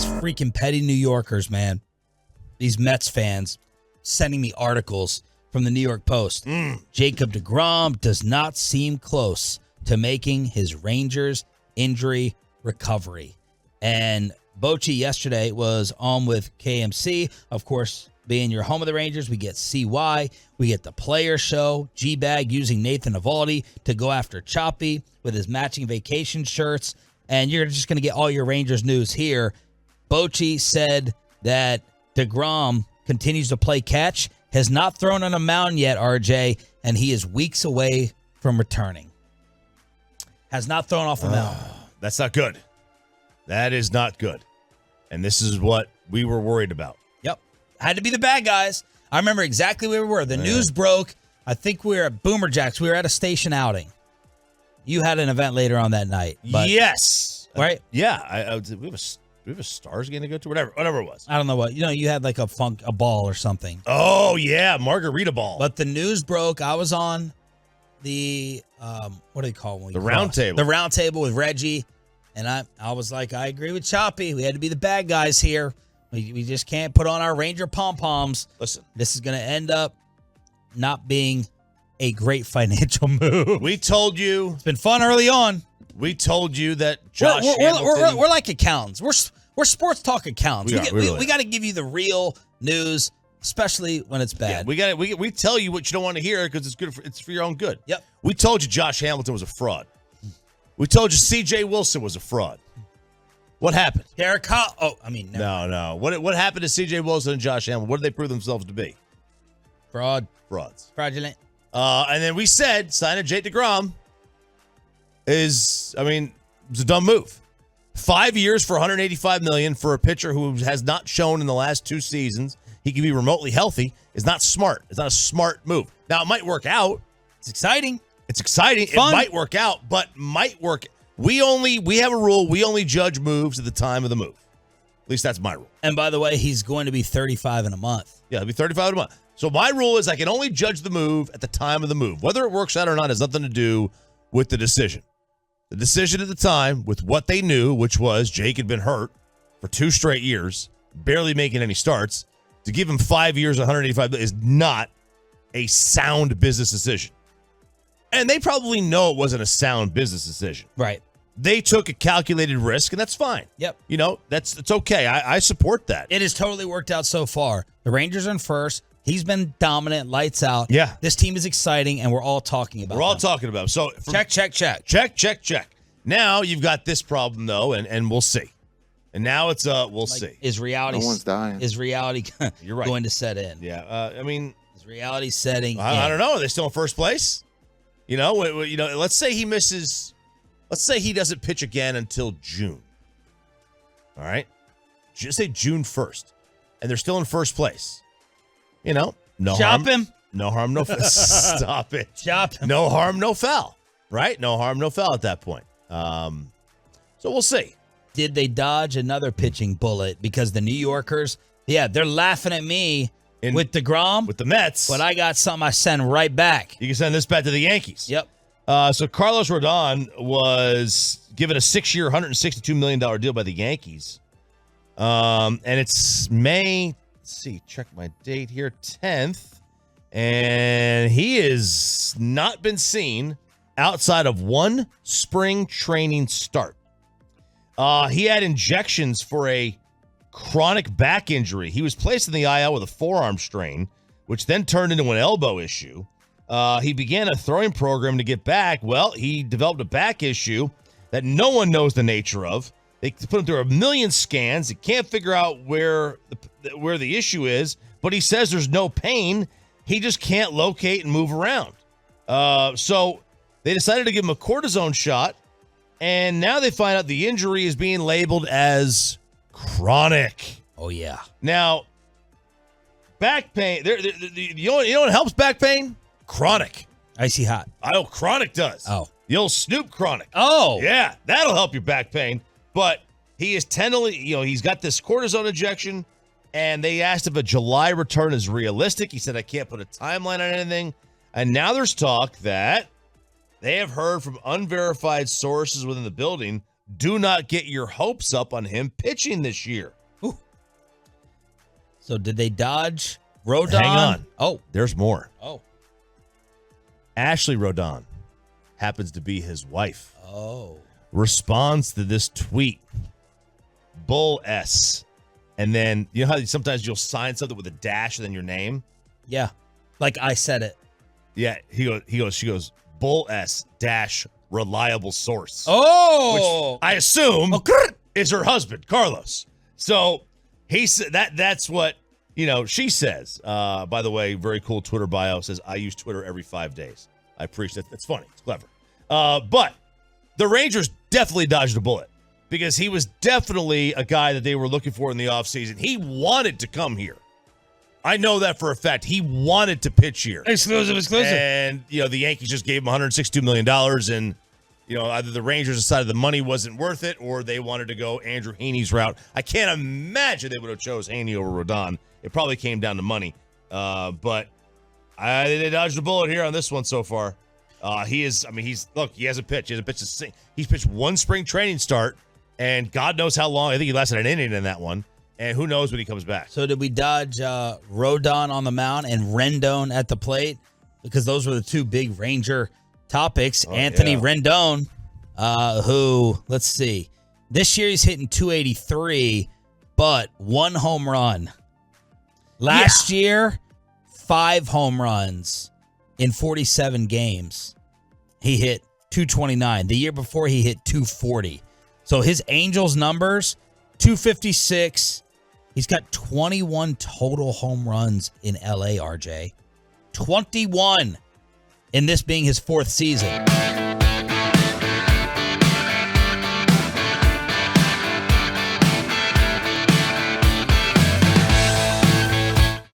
these freaking petty New Yorkers, man. These Mets fans sending me articles from the New York Post. Jacob deGrom does not seem close to making his Rangers injury recovery. And Bochy yesterday was on with KMC. Of course, being your home of the Rangers, we get CY. We get the player show. G-Bag using Nathan Eovaldi to go after Choppy with his matching vacation shirts. And you're just going to get all your Rangers news here. Bochy said that deGrom continues to play catch, has not thrown on a mound yet, RJ, and he is weeks away from returning. Has not thrown off a mound. That's not good. That is not good. And this is what we were worried about. Yep. Had to be the bad guys. I remember exactly where we were. The news broke. I think we were at Boomer Jacks. We were at a station outing. You had an event later on that night. But, yes. Right? Yeah. We have a Stars game to go to? Whatever it was. I don't know what. You had like a ball or something. Oh, yeah. Margarita ball. But the news broke. I was on the, what do they call it? The round table. The round table with Reggie. And I was like, I agree with Choppy. We had to be the bad guys here. We just can't put on our Ranger pom-poms. Listen. This is going to end up not being a great financial move. We told you. It's been fun early on. We told you that Josh Hamilton. We're like accountants. We're sports talk accountants. We got to give you the real news, especially when it's bad. Yeah, we tell you what you don't want to hear because it's good. It's for your own good. Yep. We told you Josh Hamilton was a fraud. We told you C.J. Wilson was a fraud. What happened? Derek Carr. Oh, I mean, no. What happened to C.J. Wilson and Josh Hamilton? What did they prove themselves to be? Frauds. Fraudulent. And then we said signing Jake deGrom it's a dumb move. 5 years for $185 million for a pitcher who has not shown in the last 2 seasons he can be remotely healthy is not smart. It's not a smart move. Now, it might work out. It's exciting. It might work out, but might work. We have a rule. We only judge moves at the time of the move. At least that's my rule. And by the way, he's going to be 35 in a month. Yeah, he'll be 35 in a month. So my rule is I can only judge the move at the time of the move. Whether it works out or not has nothing to do with the decision. The decision at the time with what they knew, which was Jake had been hurt for 2 straight years, barely making any starts, to give him 5 years, $185 million is not a sound business decision. And they probably know it wasn't a sound business decision. Right. They took a calculated risk, and that's fine. Yep. It's okay. I support that. It has totally worked out so far. The Rangers are in first. He's been dominant, lights out. Yeah. This team is exciting, and we're all talking about it. We're all talking about it. So check. Check. Now you've got this problem, though, and we'll see. And now it's we'll see. Is reality? No one's dying. Is reality You're right. going to set in? Yeah. Is reality setting? I don't know. Are they still in first place? Let's say he misses. Let's say he doesn't pitch again until June. All right. Just say June 1st, and they're still in first place. No Chop him. No harm, no foul. Stop it. Chop him. No harm, no foul. Right? No harm, no foul at that point. So we'll see. Did they dodge another pitching bullet? Because the New Yorkers, they're laughing at me with deGrom. With the Mets. But I got something I send right back. You can send this back to the Yankees. Yep. So Carlos Rodon was given a 6-year, $162 million deal by the Yankees. And it's May, let's see, check my date here, 10th. And he has not been seen outside of 1 spring training start. He had injections for a chronic back injury. He was placed in the IL with a forearm strain, which then turned into an elbow issue. He began a throwing program to get back. Well, he developed a back issue that no one knows the nature of. They put him through 1 million scans. He can't figure out where the issue is, but he says there's no pain. He just can't locate and move around. So they decided to give him a cortisone shot, and now they find out the injury is being labeled as chronic. Oh, yeah. Now, back pain, you know what helps back pain? Chronic. Icy hot. Oh, chronic does. Oh. The old Snoop chronic. Oh. Yeah, that'll help your back pain. But he is tentatively, he's got this cortisone injection, and they asked if a July return is realistic. He said, I can't put a timeline on anything. And now there's talk that they have heard from unverified sources within the building do not get your hopes up on him pitching this year. Ooh. So did they dodge Rodon? Hang on. Oh. There's more. Oh. Ashley Rodon happens to be his wife. Oh. Responds to this tweet. Bull S. And then, you know how sometimes you'll sign something with a dash and then your name? Yeah. Like I said it. Yeah. She goes, Bull S dash reliable source. Oh. Which I assume is her husband, Carlos. So he said that's what, she says. By the way, very cool Twitter bio says, I use Twitter every 5 days. I appreciate that. That's funny. It's clever. But the Rangers definitely dodged a bullet because he was definitely a guy that they were looking for in the offseason. He wanted to come here. I know that for a fact. He wanted to pitch here. Exclusive. And, the Yankees just gave him $162 million. And, either the Rangers decided the money wasn't worth it or they wanted to go Andrew Heaney's route. I can't imagine they would have chose Heaney over Rodon. It probably came down to money. But they dodged a bullet here on this one so far. He hasn't pitched. He hasn't pitched he's pitched one spring training start, and God knows how long. I think he lasted an inning in that one. And who knows when he comes back. So did we dodge Rodon on the mound and Rendon at the plate? Because those were the two big Ranger topics. Anthony Rendon, who, let's see, this year he's hitting 283, but 1 home run. Last year, 5 home runs in 47 games. He hit 229. The year before, he hit 240. So his Angels numbers, 256. He's got 21 total home runs in LA, RJ. 21. And this being his 4th season.